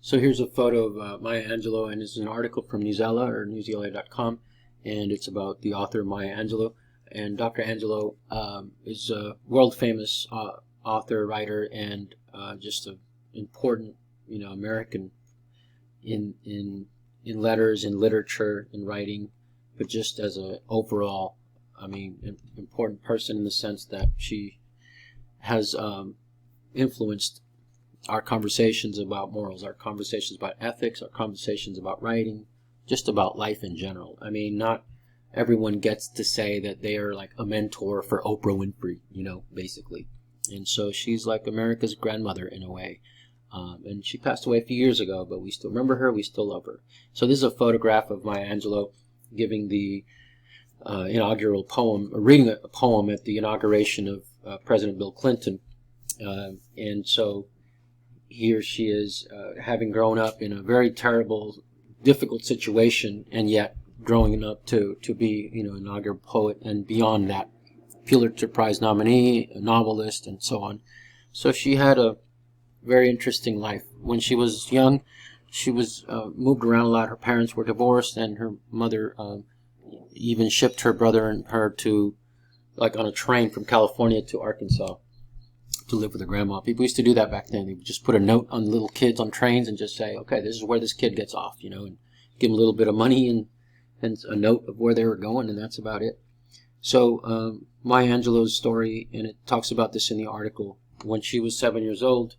So here's a photo of Maya Angelou, and this is an article from Newsela or newsela.com, and it's about the author Maya Angelou. And Dr. Angelou is a world-famous author, writer, and just an important, American in letters, in literature, in writing, but just as a overall, important person in the sense that she has influenced our conversations about morals, our conversations about ethics, our conversations about writing, just about life in general. Not everyone gets to say that they are like a mentor for Oprah Winfrey, basically. And so she's like America's grandmother in a way. And she passed away a few years ago, but we still remember her, we still love her. So this is a photograph of Maya Angelou giving the inaugural poem, or reading a poem at the inauguration of President Bill Clinton. And so here she is, having grown up in a very terrible, difficult situation, and yet growing up to be, an inaugural poet, and beyond that, Pulitzer Prize nominee, a novelist, and so on. So she had a very interesting life. When she was young, she was moved around a lot. Her parents were divorced, and her mother even shipped her brother and her to, like, on a train from California to Arkansas to live with her grandma. People used to do that back then. They would just put a note on little kids on trains and just say, okay, this is where this kid gets off, and give them a little bit of money and a note of where they were going, and that's about it. So Maya Angelou's story, and it talks about this in the article, when she was 7 years old,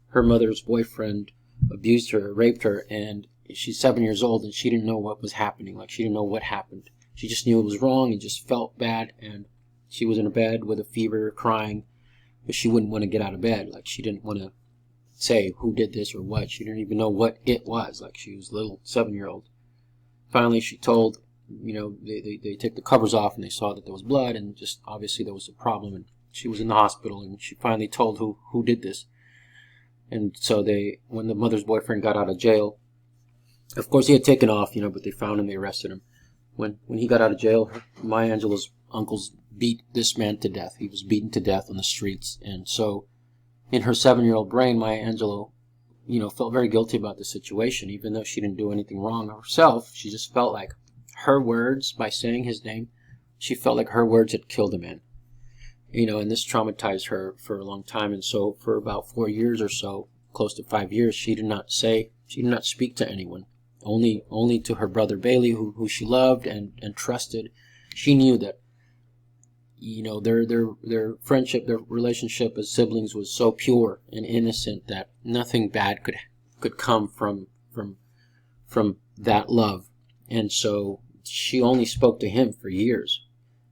her mother's boyfriend abused her, raped her, and she's 7 years old, and she didn't know what was happening. Like, she didn't know what happened. She just knew it was wrong and just felt bad, and she was in a bed with a fever, crying, but she wouldn't want to get out of bed. Like, she didn't want to say who did this or what. She didn't even know what it was. Like, she was a little 7-year-old. Finally, she told, they took the covers off, and they saw that there was blood, and just obviously there was a problem, and she was in the hospital, and she finally told who did this. And so when the mother's boyfriend got out of jail, of course he had taken off, but they found him, they arrested him. When he got out of jail, Maya Angelou's uncles beat this man to death. He was beaten to death on the streets. And so in her 7-year-old brain, Maya Angelou, felt very guilty about the situation, even though she didn't do anything wrong herself. She just felt like her words, by saying his name, she felt like her words had killed a man. And this traumatized her for a long time. And so for about 4 years or so, close to 5 years, she did not speak to anyone. Only to her brother Bailey, who she loved and trusted. She knew that, their friendship, their relationship as siblings was so pure and innocent that nothing bad could come from that love. And so she only spoke to him for years.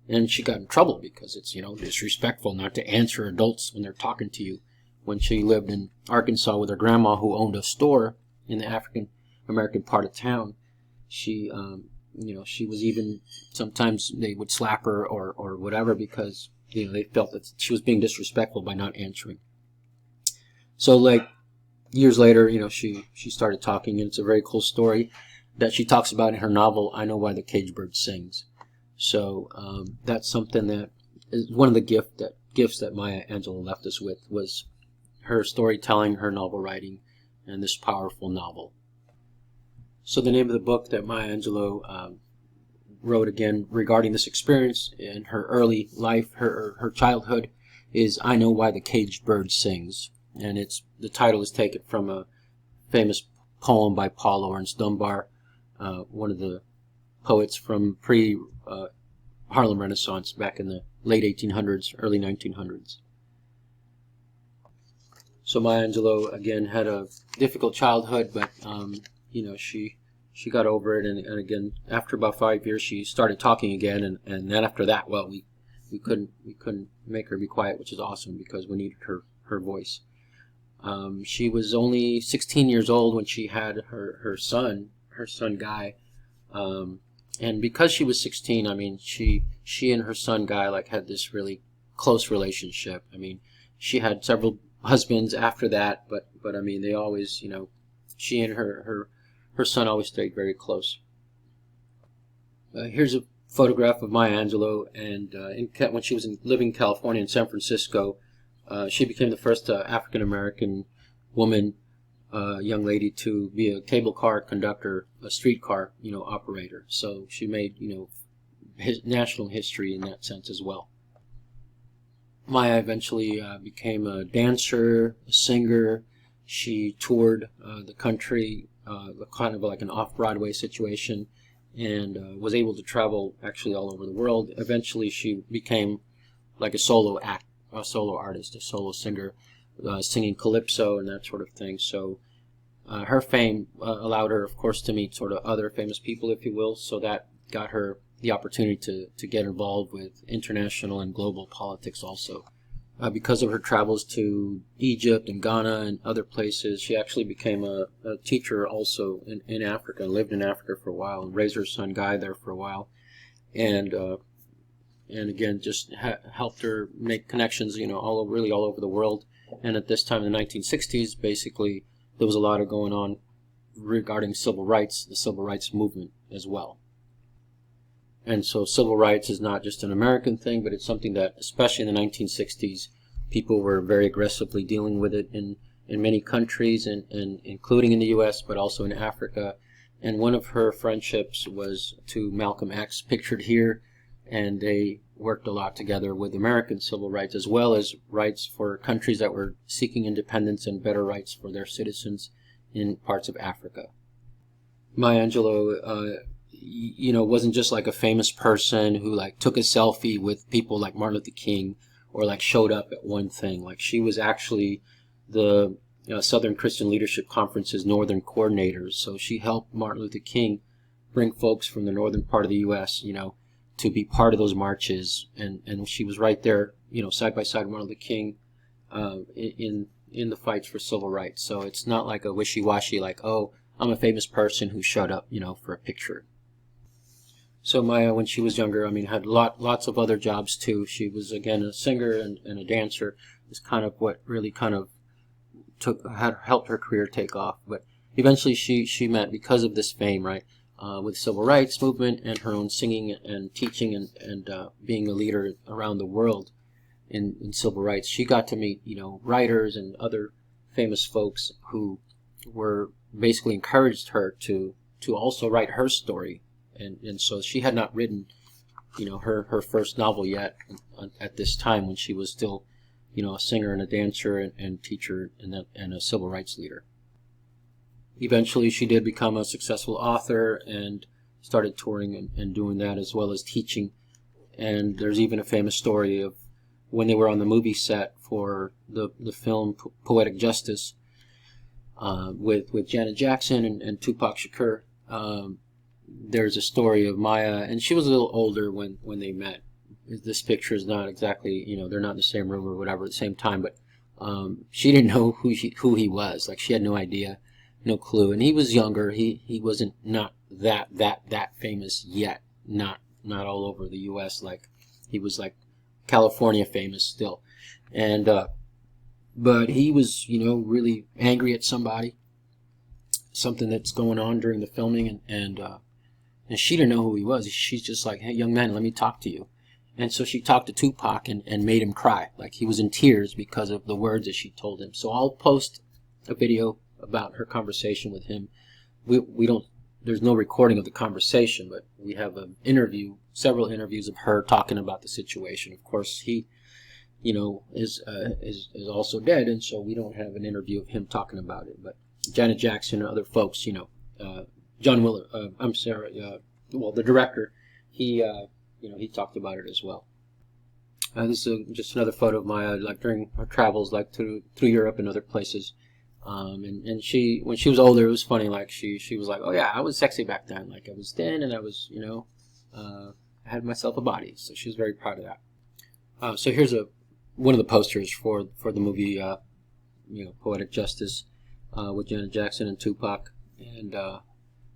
And she got in trouble because it's, disrespectful not to answer adults when they're talking to you. When she lived in Arkansas with her grandma, who owned a store in the African American part of town, she was even, sometimes they would slap her or whatever because, they felt that she was being disrespectful by not answering. So, like, years later, she started talking, and it's a very cool story that she talks about in her novel, I Know Why the Caged Bird Sings. So that's something that is one of the gifts that Maya Angelou left us with, was her storytelling, her novel writing, and this powerful novel. So the name of the book that Maya Angelou wrote, again, regarding this experience in her early life, her childhood, is I Know Why the Caged Bird Sings. And the title is taken from a famous poem by Paul Laurence Dunbar, one of the poets from Harlem Renaissance back in the late 1800s, early 1900s. So Maya Angelou, again, had a difficult childhood, but she got over it, and again, after about 5 years, she started talking again, and then after that, well, we couldn't make her be quiet, which is awesome because we needed her voice. She was only 16 years old when she had her son Guy. And because she was 16, she and her son Guy had this really close relationship. She had several husbands after that, but they always, she and her son always stayed very close. Here's a photograph of Maya Angelou, and when she was living in California in San Francisco, she became the first African American woman young lady to be a cable car conductor, a streetcar, operator. So she made, national history in that sense as well. Maya eventually became a dancer, a singer. She toured the country, kind of like an off-Broadway situation, and was able to travel actually all over the world. Eventually she became like a solo act, a solo artist, a solo singer, singing calypso and that sort of thing. So her fame allowed her, of course, to meet sort of other famous people, if you will. So that got her the opportunity to get involved with international and global politics also. Because of her travels to Egypt and Ghana and other places, she actually became a teacher also in Africa, lived in Africa for a while, and raised her son Guy there for a while. And again, just helped her make connections, really all over the world. And at this time in the 1960s, basically, there was a lot of going on regarding civil rights, the civil rights movement as well. And so civil rights is not just an American thing, but it's something that, especially in the 1960s, people were very aggressively dealing with it in many countries, and including in the U.S., but also in Africa. And one of her friendships was to Malcolm X, pictured here, and they worked a lot together with American civil rights, as well as rights for countries that were seeking independence and better rights for their citizens in parts of Africa. Maya Angelou, wasn't just like a famous person who like took a selfie with people like Martin Luther King, or like showed up at one thing. Like, she was actually the Southern Christian Leadership Conference's Northern coordinator. So she helped Martin Luther King bring folks from the northern part of the U.S., to be part of those marches. And she was right there, side by side with Martin Luther King in the fights for civil rights. So it's not like a wishy-washy, like, oh, I'm a famous person who showed up, for a picture. So Maya, when she was younger, had lots of other jobs too. She was, again, a singer and a dancer. Is kind of what really kind of helped her career take off. But eventually she met, because of this fame, right, with civil rights movement and her own singing and teaching and being a leader around the world in civil rights. She got to meet, writers and other famous folks who were basically encouraged her to also write her story. And so she had not written, her first novel yet at this time, when she was still, a singer and a dancer and teacher and a civil rights leader. Eventually, she did become a successful author and started touring and doing that, as well as teaching. And there's even a famous story of when they were on the movie set for the film Poetic Justice with Janet Jackson and Tupac Shakur. There's a story of Maya, and she was a little older when they met. This picture is not exactly, they're not in the same room or whatever at the same time, but she didn't know who he was. Like, she had no idea, no clue. And he was younger. He wasn't not that famous yet. Not all over the U.S. Like, he was like California famous still. And but he was, really angry at somebody, something that's going on during the filming, and she didn't know who he was. She's just like, hey, young man, let me talk to you. And so she talked to Tupac and made him cry. Like, he was in tears because of the words that she told him. So I'll post a video about her conversation with him. We don't, there's no recording of the conversation, but we have several interviews of her talking about the situation. Of course, he, is also dead, and so we don't have an interview of him talking about it. But Janet Jackson and other folks, John Willard, the director, he talked about it as well. This is just another photo of Maya, like during her travels, like through Europe and other places. And she, when she was older, it was funny. Like, she was like, oh yeah, I was sexy back then. Like, I was thin and I was, I had myself a body. So she was very proud of that. So here's one of the posters for the movie, Poetic Justice, with Janet Jackson and Tupac,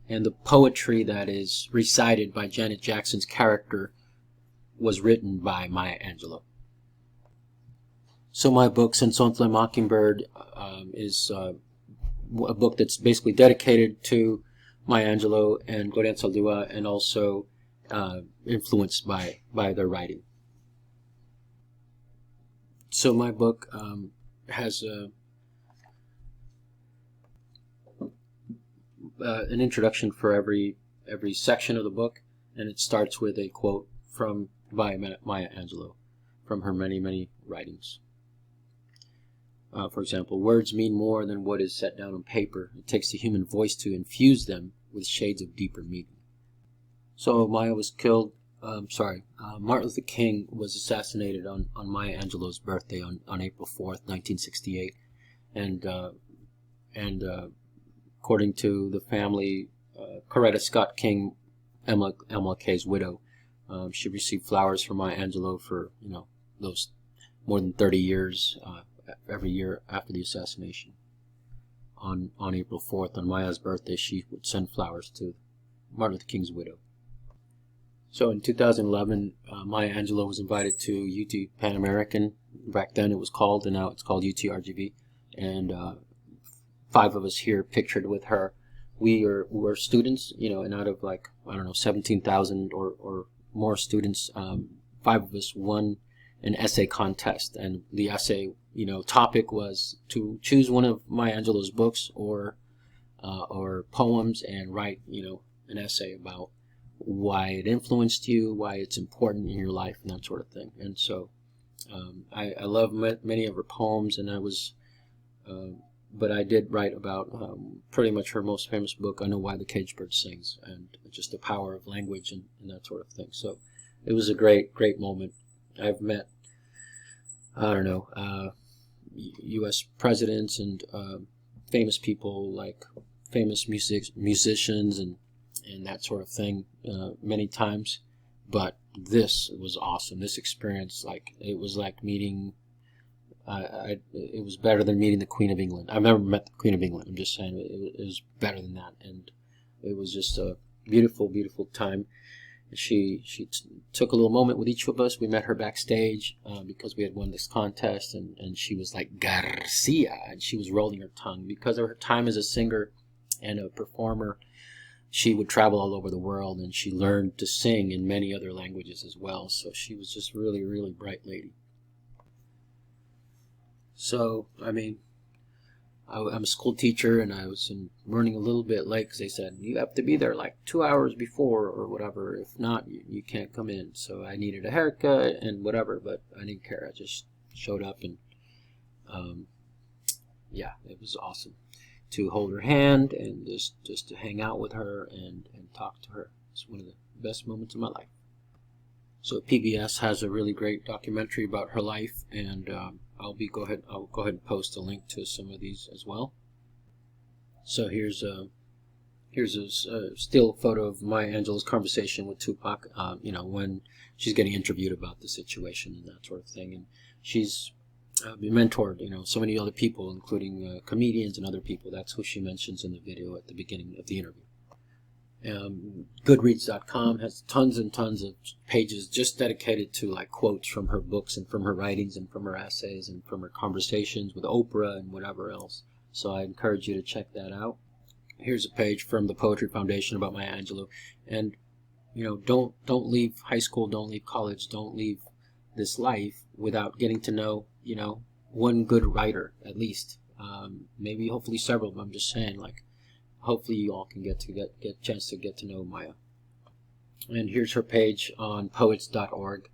and the poetry that is recited by Janet Jackson's character was written by Maya Angelou. So my book, Since Ontle Mockingbird, is a book that's basically dedicated to Maya Angelou and Gloria Anzaldúa, and also influenced by their writing. So my book has an introduction for every section of the book, and it starts with a quote by Maya Angelou from her many writings. For example, words mean more than what is set down on paper. It takes the human voice to infuse them with shades of deeper meaning. So Maya was killed. Martin Luther King was assassinated on Maya Angelou's birthday on April 4th, 1968, and according to the family, Coretta Scott King, MLK's widow, she received flowers from Maya Angelou for those more than 30 years, every year after the assassination. On April 4th, on Maya's birthday, she would send flowers to Martin Luther King's widow. So in 2011, Maya Angelou was invited to UT Pan American. Back then it was called, and now it's called UT RGV. And 5 of us here pictured with her. We're students, and out of 17,000 or more students, 5 of us won an essay contest. And the essay, topic was to choose one of Maya Angelou's books or poems and write, an essay about why it influenced you, why it's important in your life, and that sort of thing. And so I love many of her poems, and but I did write about pretty much her most famous book, I Know Why the Caged Bird Sings, and just the power of language and that sort of thing. So it was a great moment. I've met, U.S. presidents and famous people, like famous musicians and that sort of thing many times, but this was awesome. This experience, it was like meeting, it was better than meeting the Queen of England. I've never met the Queen of England. I'm just saying it was better than that, and it was just a beautiful time. She took a little moment with each of us. We met her backstage because we had won this contest, and she was like, García, and she was rolling her tongue because of her time as a singer and a performer. She would travel all over the world, and she learned to sing in many other languages as well. So she was just really bright lady. So, I'm a school teacher, and I was running a little bit late because they said, you have to be there 2 hours before or whatever. If not, you can't come in. So I needed a haircut and whatever, but I didn't care. I just showed up, and it was awesome to hold her hand and just to hang out with her and talk to her. It's one of the best moments of my life. So PBS has a really great documentary about her life, and I'll go ahead and post a link to some of these as well. So here's a still photo of Maya Angelou's conversation with Tupac, when she's getting interviewed about the situation and that sort of thing. And she's been mentored, so many other people, including comedians and other people. That's who she mentions in the video at the beginning of the interview. Goodreads.com has tons and tons of pages just dedicated to quotes from her books and from her writings and from her essays and from her conversations with Oprah and whatever else. So I encourage you to check that out. Here's a page from the Poetry Foundation about Maya Angelou. And don't leave high school, don't leave college, don't leave this life without getting to know one good writer at least. Maybe hopefully several, but I'm just saying hopefully you all can get a chance to get to know Maya. And here's her page on poets.org,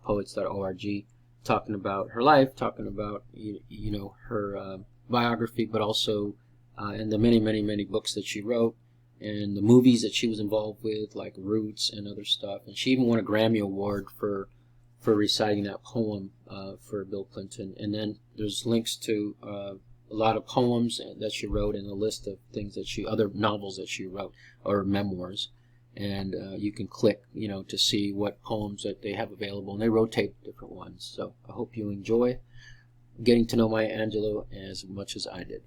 poets.org, talking about her life, talking about her biography, but also and the many books that she wrote, and the movies that she was involved with, like Roots and other stuff. And she even won a Grammy Award for reciting that poem for Bill Clinton. And then there's links to a lot of poems that she wrote and a list of things other novels that she wrote or memoirs. And you can click, to see what poems that they have available, and they rotate different ones. So I hope you enjoy getting to know Maya Angelou as much as I did.